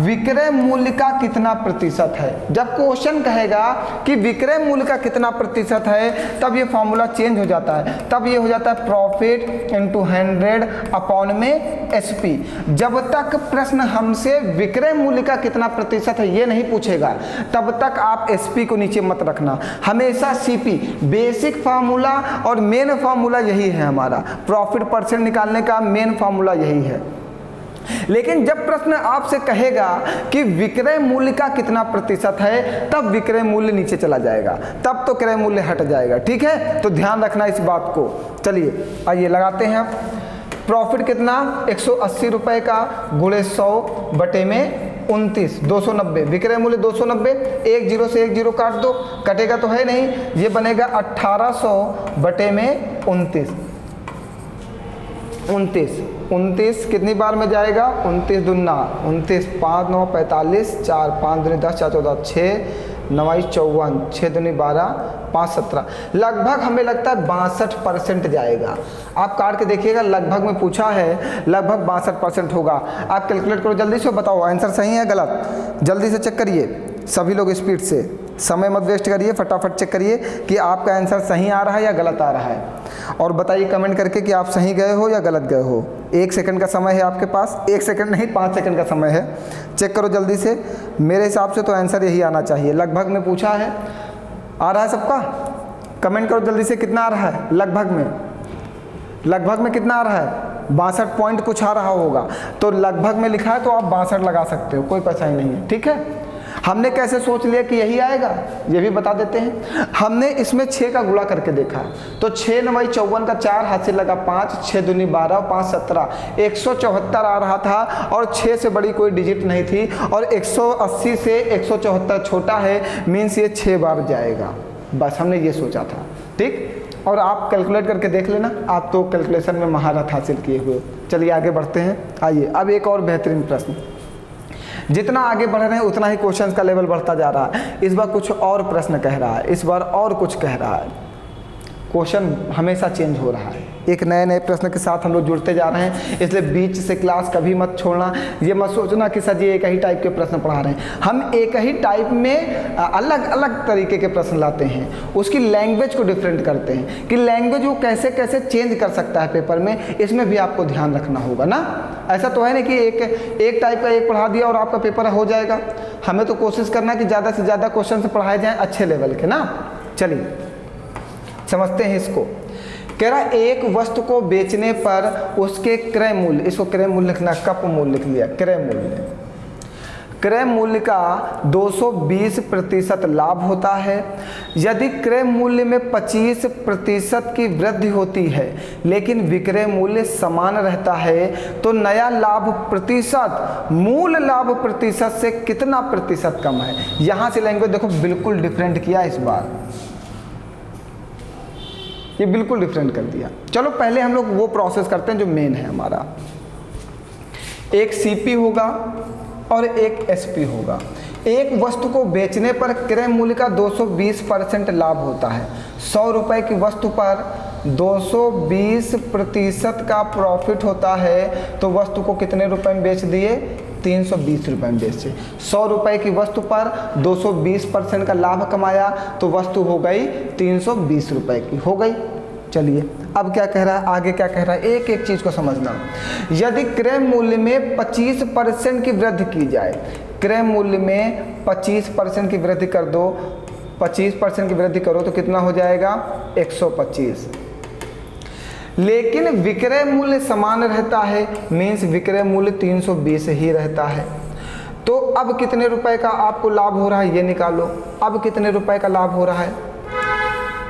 विक्रय मूल्य का कितना प्रतिशत है, जब क्वेश्चन कहेगा कि विक्रय मूल्य का कितना प्रतिशत है, तब ये फॉर्मूला चेंज हो जाता है। तब ये हो जाता है प्रॉफिट इंटू 100 अपॉन में एसपी। जब तक प्रश्न हमसे विक्रय मूल्य का कितना प्रतिशत है ये नहीं पूछेगा, तब तक आप एसपी को नीचे मत रखना, हमेशा सीपी। बेसिक फार्मूला और मेन फार्मूला यही है हमारा, प्रॉफिट परसेंट निकालने का मेन फार्मूला यही है। लेकिन जब प्रश्न आपसे कहेगा कि विक्रय मूल्य का कितना प्रतिशत है, तब विक्रय मूल्य नीचे चला जाएगा, तब तो क्रय मूल्य हट जाएगा। ठीक है, तो ध्यान रखना इस बात को। चलिए आइए लगाते हैं। प्रॉफिट कितना? 180 रुपये का गुणे 100 बटे में 29, 290। विक्रय मूल्य 290, एक जीरो से एक जीरो काट दो, कटेगा तो है नहीं, ये बनेगा 1800 बटे में 29। 29 कितनी बार में जाएगा? 29 दूना 29, 5 9 45, 4 5 दूनी 10, 4 14, 6 9 54, 6 दूनी 12, 5 17। लगभग हमें लगता है 62% जाएगा। आप काट के देखिएगा, लगभग में पूछा है, लगभग 62% होगा। आप कैलकुलेट करो जल्दी से, बताओ आंसर सही है गलत, जल्दी से चेक करिए सभी लोग स्पीड से। समय मत वेस्ट करिए, फटाफट चेक करिए कि आपका आंसर सही आ रहा है या गलत आ रहा है, और बताइए कमेंट करके कि आप सही गए हो या गलत गए हो। 1 सेकंड का समय है आपके पास, 1 सेकंड नहीं 5 सेकंड का समय है, चेक करो जल्दी से। मेरे हिसाब से तो आंसर यही आना चाहिए, लगभग में पूछा है। आ रहा है सबका? कमेंट करो जल्दी से, कितना आ रहा है लगभग में? लगभग में कितना आ रहा है? 62 पॉइंट कुछ आ रहा होगा, तो लगभग में लिखा है तो आप 62 लगा सकते हो, कोई परेशानी नहीं है, ठीक है। हमने कैसे सोच लिया कि यही आएगा, ये भी बता देते हैं। हमने इसमें 6 का गुणा करके देखा, तो 6 9 54 का 4 हाथ से लगा 5, 6 दूनी 12 5 17, 174 आ रहा था, और 6 से बड़ी कोई डिजिट नहीं थी, और 180 से 174 छोटा है, मीन्स ये 6 बार जाएगा। बस हमने ये सोचा था, ठीक। और आप कैलकुलेट करके देख लेना, आप तो कैलकुलेशन में महारत हासिल किए हुए। चलिए आगे बढ़ते हैं। आइए अब एक और बेहतरीन प्रश्न। जितना आगे बढ़ रहे हैं उतना ही क्वेश्चंस का लेवल बढ़ता जा रहा है। इस बार कुछ और प्रश्न कह रहा है, इस बार और कुछ कह रहा है। क्वेश्चन हमेशा चेंज हो रहा है, एक नए नए प्रश्न के साथ हम लोग जुड़ते जा रहे हैं, इसलिए बीच से क्लास कभी मत छोड़ना। ये मत सोचना कि सर जी एक ही टाइप के प्रश्न पढ़ा रहे हैं, हम एक ही टाइप में अलग अलग तरीके के प्रश्न लाते हैं, उसकी लैंग्वेज को डिफरेंट करते हैं कि लैंग्वेज वो कैसे कैसे चेंज कर सकता है पेपर में, इसमें भी आपको ध्यान रखना होगा ना। ऐसा तो है नहीं कि एक टाइप का एक पढ़ा दिया और आपका पेपर हो जाएगा। हमें तो कोशिश करना है कि ज़्यादा से ज़्यादा क्वेश्चन पढ़ाए जाएँ अच्छे लेवल के ना। चलिए समझते हैं इसको। कह रहा एक वस्तु को बेचने पर उसके क्रय मूल्य, इसको क्रय मूल्य लिखना, कप मूल्य लिख लिया, क्रय मूल्य, क्रय मूल्य का 220% लाभ होता है। यदि क्रय मूल्य में 25% की वृद्धि होती है लेकिन विक्रय मूल्य समान रहता है, तो नया लाभ प्रतिशत मूल लाभ प्रतिशत से कितना प्रतिशत कम है। यहाँ से लैंग्वेज देखो बिल्कुल डिफरेंट किया इस बार, ये बिल्कुल डिफरेंट कर दिया। चलो पहले हम लोग वो प्रोसेस करते हैं जो मेन है हमारा। एक सीपी होगा और एक एसपी होगा। एक वस्तु को बेचने पर क्रय मूल्य का 220% लाभ होता है। 100 रुपये की वस्तु पर 220% का प्रॉफिट होता है, तो वस्तु को कितने रुपए में बेच दिए? 320 रुपये में बेचे। 100 रुपये की वस्तु पर 220% का लाभ कमाया, तो वस्तु हो गई 320 रुपये की, हो गई। चलिए अब क्या कह रहा है, आगे क्या कह रहा है, एक एक चीज़ को समझना। यदि क्रय मूल्य में 25% की वृद्धि की जाए, क्रय मूल्य में 25% की वृद्धि कर दो, 25% की वृद्धि करो तो कितना हो जाएगा? 125। लेकिन विक्रय मूल्य समान रहता है, मीन्स विक्रय मूल्य 320 ही रहता है। तो अब कितने रुपए का आपको लाभ हो रहा है ये निकालो। अब कितने रुपए का लाभ हो रहा है?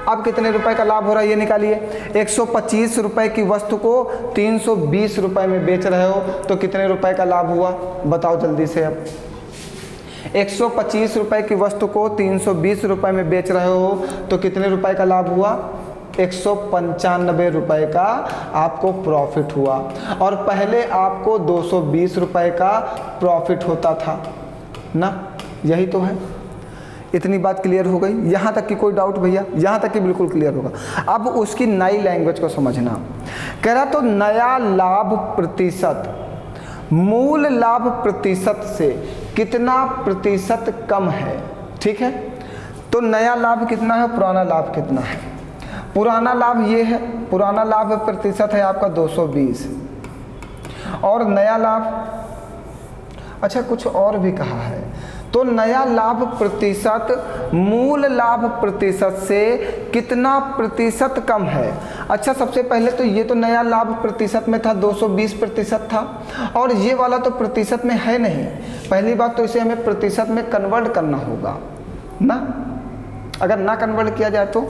अब कितने रुपए का लाभ हो रहा है ये निकालिए। 125 रुपए की वस्तु को 320 रुपए में बेच रहे हो, तो कितने रुपए का लाभ हुआ बताओ जल्दी से। अब 125 रुपए की वस्तु को 320 रुपए में बेच रहे हो, तो कितने रुपए का लाभ हुआ? 195 रुपए का आपको प्रॉफिट हुआ, और पहले आपको 220 रुपए का प्रॉफिट होता था ना। यही तो है। इतनी बात क्लियर हो गई? यहाँ तक की कोई डाउट भैया? यहाँ तक की बिल्कुल क्लियर होगा। अब उसकी नई लैंग्वेज को समझना। कह रहा तो नया लाभ प्रतिशत मूल लाभ प्रतिशत से कितना प्रतिशत कम है, ठीक है। तो नया लाभ कितना है, पुराना लाभ कितना है? पुराना लाभ ये है, पुराना लाभ प्रतिशत है आपका 220, और नया लाभ, अच्छा कुछ और भी कहा है, तो नया लाभ प्रतिशत मूल लाभ प्रतिशत से कितना प्रतिशत कम है। अच्छा सबसे पहले तो ये तो नया लाभ प्रतिशत में था 220% था, और ये वाला तो प्रतिशत में है नहीं। पहली बात तो इसे हमें प्रतिशत में कन्वर्ट करना होगा ना। अगर ना कन्वर्ट किया जाए तो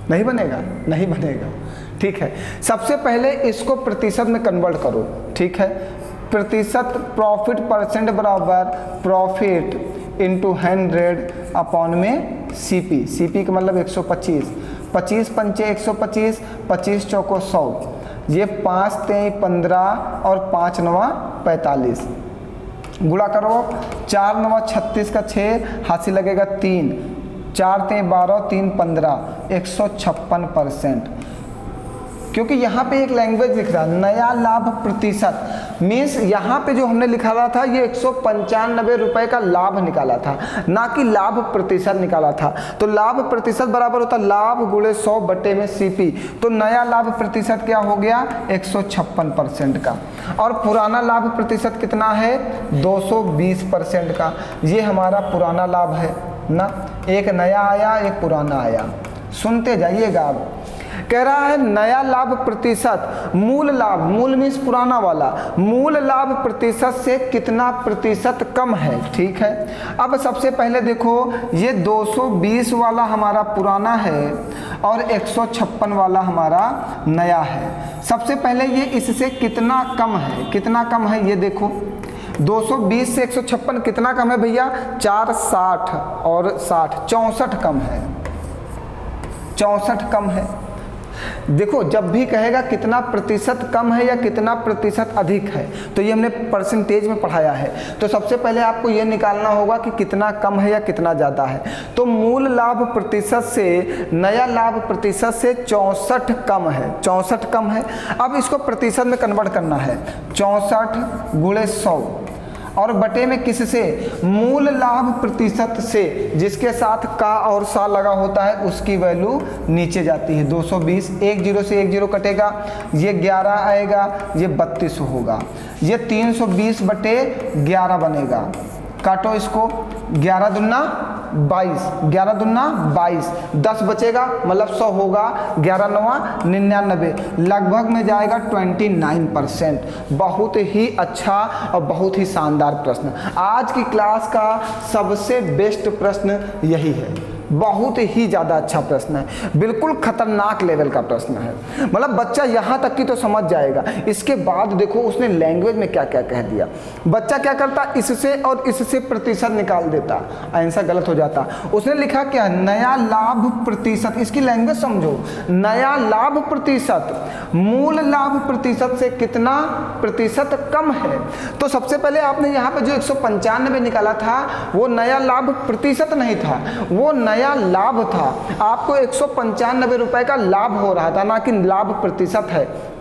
नहीं बनेगा, नहीं बनेगा, ठीक है। सबसे पहले इसको प्रतिशत में कन्वर्ट करो, ठीक है। प्रतिशत प्रॉफिट परसेंट बराबर प्रॉफिट इंटू 100 अपॉन में सीपी। सीपी का मतलब 125, 25 पंचे 125, 25 चौको 100, ये 5 तेई 15 और 5 नवा 45। गुणा करो, 4 नवा 36 का 6 हाथ से लगेगा 3, 4 तेई 12, 3 15, 156%। क्योंकि यहाँ पे एक लैंग्वेज लिख रहा है नया लाभ प्रतिशत, मीन्स यहाँ पे जो हमने निकाला था ये 195 रुपए का लाभ निकाला था, ना कि लाभ प्रतिशत निकाला था। तो लाभ प्रतिशत बराबर होता लाभ गुणे 100 बटे में सीपी। तो नया लाभ प्रतिशत क्या हो गया 156% का, और पुराना लाभ प्रतिशत कितना है 220% का। ये हमारा पुराना लाभ है ना, एक नया आया एक पुराना आया। सुनते जाइएगा आप। कह रहा है नया लाभ प्रतिशत मूल लाभ, मूल मीन्स पुराना वाला, मूल लाभ प्रतिशत से कितना प्रतिशत कम है। ठीक है, अब सबसे पहले देखो ये 220 वाला हमारा पुराना है और 156 वाला हमारा नया है। सबसे पहले ये इससे कितना कम है, कितना कम है ये देखो। 220 से 156 कितना कम है भैया 4, 60 और 60, 64 कम है, 64 कम है। देखो जब भी कहेगा कितना प्रतिशत कम है या कितना प्रतिशत अधिक है, तो ये हमने परसेंटेज में पढ़ाया है। तो सबसे पहले आपको ये निकालना होगा कि कितना कम है या कितना ज़्यादा है। तो मूल लाभ प्रतिशत से नया लाभ प्रतिशत से 64 कम है, 64 कम है। अब इसको प्रतिशत में कन्वर्ट करना है, 64 गुणे 100 और बटे में किससे, मूल लाभ प्रतिशत से, जिसके साथ का और सा लगा होता है उसकी वैल्यू नीचे जाती है। 220, एक जीरो से एक जीरो कटेगा, ये 11 आएगा, ये 32 होगा, ये 320 बटे 11 बनेगा। काटो इसको, 11 दूना 22, 11 दूना 22, 10 बचेगा मतलब 100 होगा, 11 नवा 99, लगभग में जाएगा 29%। बहुत ही अच्छा और बहुत ही शानदार प्रश्न। आज की क्लास का सबसे बेस्ट प्रश्न यही है, बहुत ही ज़्यादा अच्छा प्रश्न है, बिल्कुल खतरनाक लेवल का प्रश्न है। मतलब बच्चा यहाँ तक की तो समझ जाएगा, इसके बाद देखो उसने लैंग्वेज में क्या क्या कह दिया। बच्चा क्या करता, इससे और इससे प्रतिशत निकाल देता, आंसर गलत हो जाता। उसने लिखा क्या, नया लाभ प्रतिशत, इसकी लैंग्वेज समझो, नया लाभ प्रतिशत मूल लाभ प्रतिशत से कितना प्रतिशत कम है। तो सबसे पहले आपने यहाँ पे जो 195 निकाला था वो नया लाभ प्रतिशत नहीं था, वो नया लाभ था। आपको 195 रुपए का लाभ हो रहा था, ना कि लाभ प्रतिशत है।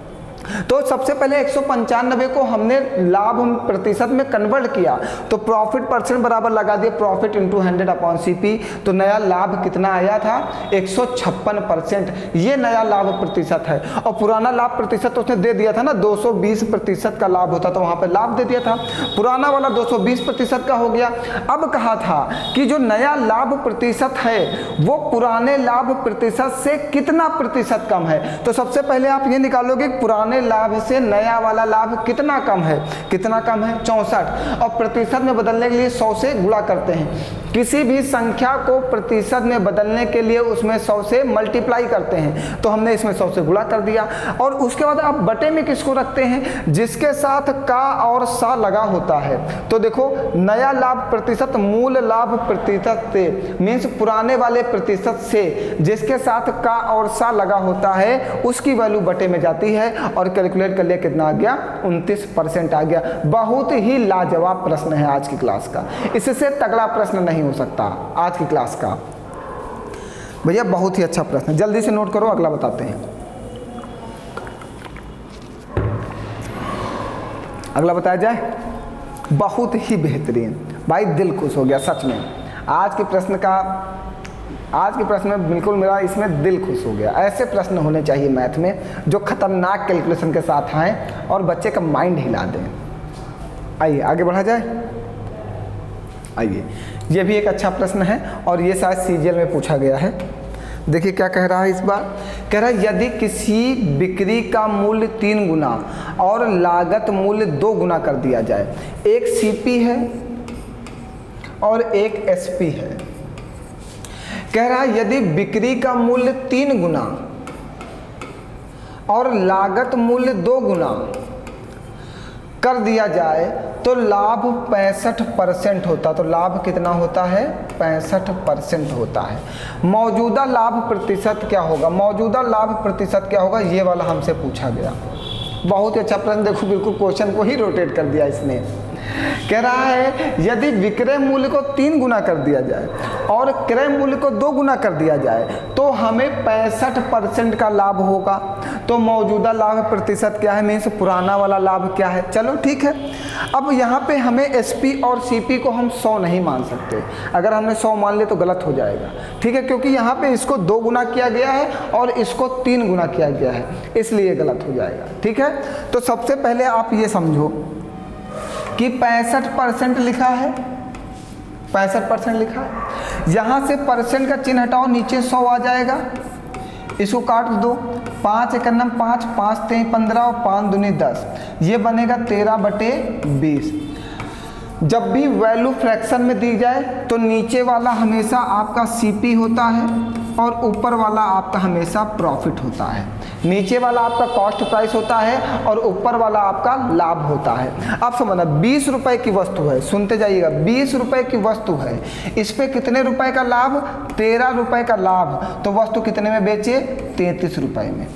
तो सबसे पहले 195 को हमने लाभ प्रतिशत में कन्वर्ट किया, तो प्रॉफिट परसेंट बराबर लगा दिया प्रॉफिट इंटू 100 अपॉन सीपी। तो नया लाभ कितना आया था 156%, ये नया लाभ प्रतिशत है। और पुराना लाभ प्रतिशत उसने दे दिया था ना, 220% का लाभ होता, तो वहाँ पे लाभ दे दिया था, पुराना वाला 220% का हो गया। अब कहा था कि जो नया लाभ प्रतिशत है वो पुराने लाभ प्रतिशत से कितना प्रतिशत कम है। तो सबसे पहले आप ये निकालोगे पुराने लाभ से नया वाला लाभ कितना कम है, कितना कम है 64, और प्रतिशत में बदलने के लिए 100 से गुणा करते हैं। किसी भी संख्या को प्रतिशत में बदलने के लिए उसमें 100 से मल्टीप्लाई करते हैं, तो हमने इसमें 100 से गुणा कर दिया। और उसके बाद आप बटे में किसको रखते हैं, जिसके साथ का और सा लगा होता है। तो देखो नया लाभ प्रतिशत मूल लाभ प्रतिशत से मीन्स पुराने वाले प्रतिशत से जिसके साथ का और सा लगा होता है उसकी वैल्यू बटे में जाती है, और कैलकुलेट कर लिया कितना आ गया 29% आ गया। बहुत ही लाजवाब प्रश्न है आज की क्लास का, इससे तगड़ा प्रश्न नहीं हो सकता आज की क्लास का भैया, बहुत ही अच्छा प्रश्न। जल्दी से नोट करो, अगला बताते हैं। अगला बताया जाए, बहुत ही बेहतरीन भाई, दिल खुश हो गया सच में। आज के प्रश्न में बिल्कुल मेरा इसमें दिल खुश हो गया। ऐसे प्रश्न होने चाहिए मैथ में जो खतरनाक कैलकुलेशन के साथ आएँ और बच्चे का माइंड हिला दें। आइए आगे बढ़ा जाए। आइए, ये भी एक अच्छा प्रश्न है और ये शायद सीजीएल में पूछा गया है। देखिए क्या कह रहा है इस बार, कह रहा है यदि किसी बिक्री का मूल्य 3 गुना और लागत मूल्य 2 गुना कर दिया जाए, एक सीपी है और एक एसपी है। कह रहा है यदि बिक्री का मूल्य 3 गुना और लागत मूल्य 2 गुना कर दिया जाए तो लाभ 65% होता। तो लाभ कितना होता है 65% होता है। मौजूदा लाभ प्रतिशत क्या होगा, मौजूदा लाभ प्रतिशत क्या होगा, ये वाला हमसे पूछा गया। बहुत ही अच्छा प्रश्न, देखो बिल्कुल क्वेश्चन को ही रोटेट कर दिया इसने। कह रहा है यदि विक्रय मूल्य को 3 गुना कर दिया जाए और क्रय मूल्य को 2 गुना कर दिया जाए तो हमें 65% का लाभ होगा। तो मौजूदा लाभ प्रतिशत क्या है, मीन्स पुराना वाला लाभ क्या है। चलो ठीक है, अब यहाँ पे हमें एसपी और सीपी को हम 100 नहीं मान सकते। अगर हमने 100 मान लिया तो गलत हो जाएगा, ठीक है, क्योंकि यहाँ पे इसको 2 गुना किया गया है और इसको 3 गुना किया गया है, इसलिए गलत हो जाएगा। ठीक है, तो सबसे पहले आप ये समझो कि 65% लिखा है, 65% लिखा है। यहाँ से परसेंट का चिन्ह हटाओ, नीचे 100 आ जाएगा, इसको काट दो। 5 × 5, 5 × 3 15 और 5 दूनी 10, ये बनेगा 13/20। जब भी वैल्यू फ्रैक्शन में दी जाए तो नीचे वाला हमेशा आपका सीपी होता है और ऊपर वाला आपका हमेशा प्रॉफिट होता है। नीचे वाला आपका कॉस्ट प्राइस होता है और ऊपर वाला आपका लाभ होता है। आप समझना, 20 रुपए की वस्तु है, सुनते जाइएगा, 20 रुपए की वस्तु है, इस पे कितने रुपए का लाभ, 13 रुपए का लाभ, तो वस्तु कितने में बेचे, 33 रुपए में।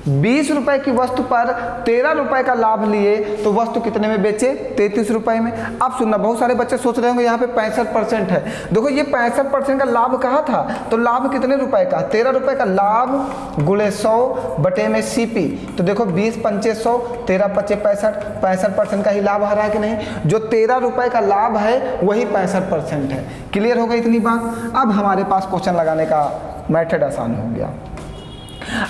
20 रुपए की वस्तु पर 13 रुपए का लाभ लिए तो वस्तु कितने में बेचे, 33 रुपए में। अब सुनना, बहुत सारे बच्चे सोच रहे होंगे यहाँ पे 65% है। देखो ये 65% का लाभ कहाँ था, तो लाभ कितने रुपए का, 13 रुपए का लाभ गुणे 100 बटे में सीपी। तो देखो 20 × 5 100, 13 × 5 65, 65% का ही लाभ आ रहा है कि नहीं। जो 13 रुपए का लाभ है वही 65% है। क्लियर हो गई इतनी बात। अब हमारे पास क्वेश्चन लगाने का मेथड आसान हो गया।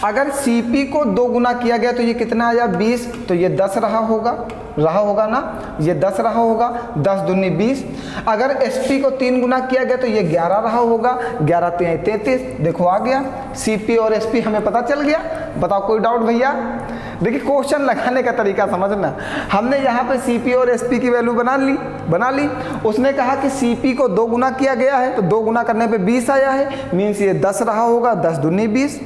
अगर सीपी को 2 गुना किया गया तो ये कितना आया, 20, तो ये 10 रहा होगा ना, ये 10 रहा होगा, 10 दूनी 20। अगर एसपी को 3 गुना किया गया तो ये 11 रहा होगा, 11 × 3 33। देखो आ गया, सीपी और एसपी हमें पता चल गया। बताओ कोई डाउट भैया। देखिए क्वेश्चन लगाने का तरीका समझना, हमने यहाँ पे सीपी और एसपी की वैल्यू बना ली। उसने कहा कि सीपी को 2 गुना किया गया है तो 2 गुना करने पे 20 आया है, मीन्स ये 10 रहा होगा, 10 दूनी 20।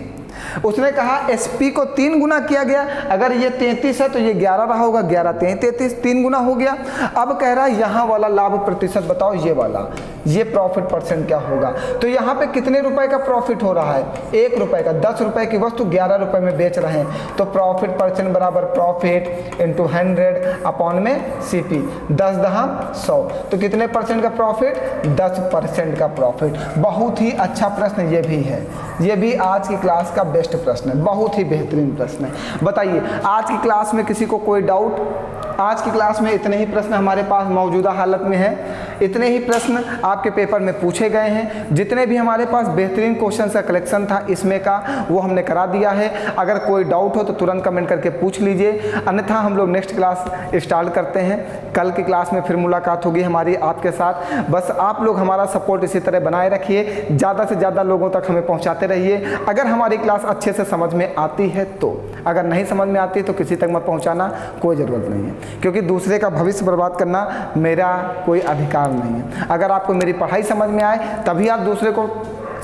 उसने कहा एसपी को 3 गुना किया गया, अगर ये 33 है तो ये 11 रहा होगा, 11 × 3 33, 3 गुना हो गया। अब कह रहा है यहाँ वाला लाभ प्रतिशत बताओ, ये वाला, ये प्रॉफिट परसेंट क्या होगा। तो यहाँ पे कितने रुपए का प्रॉफिट हो रहा है, 1 रुपए का। 10 रुपए की वस्तु 11 रुपए में बेच रहे हैं, तो प्रॉफिट परसेंट बराबर प्रॉफिट इंटू 100 अपॉन में सीपी, 10 × 100, तो कितने परसेंट का प्रॉफिट, 10% का प्रॉफिट। बहुत ही अच्छा प्रश्न ये भी है, ये भी आज की क्लास का बेस्ट प्रश्न है, बहुत ही बेहतरीन प्रश्न है। बताइए आज की क्लास में किसी को कोई डाउट। आज की क्लास में इतने ही प्रश्न हमारे पास मौजूदा हालत में है, इतने ही प्रश्न आपके पेपर में पूछे गए हैं। जितने भी हमारे पास बेहतरीन क्वेश्चन का कलेक्शन था इसमें का, वो हमने करा दिया है। अगर कोई डाउट हो तो तुरंत कमेंट करके पूछ लीजिए, अन्यथा हम लोग नेक्स्ट क्लास स्टार्ट करते हैं। कल की क्लास में फिर मुलाकात होगी हमारी आपके साथ। बस आप लोग हमारा सपोर्ट इसी तरह बनाए रखिए, ज़्यादा से ज़्यादा लोगों तक हमें पहुँचाते रहिए। अगर हमारी क्लास अच्छे से समझ में आती है तो, अगर नहीं समझ में आती है तो किसी तक मत पहुँचाना, कोई ज़रूरत नहीं है, क्योंकि दूसरे का भविष्य बर्बाद करना मेरा कोई अधिकार नहीं है। अगर आपको मेरी पढ़ाई समझ में आए तभी आप दूसरे को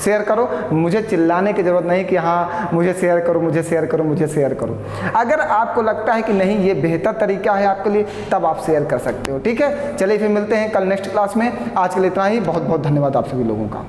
शेयर करो। मुझे चिल्लाने की ज़रूरत नहीं कि हाँ मुझे शेयर करो, मुझे शेयर करो, मुझे शेयर करो। अगर आपको लगता है कि नहीं ये बेहतर तरीका है आपके लिए, तब आप शेयर कर सकते हो। ठीक है, चलिए फिर मिलते हैं कल नेक्स्ट क्लास में। आज के लिए इतना ही, बहुत बहुत धन्यवाद आप सभी लोगों का।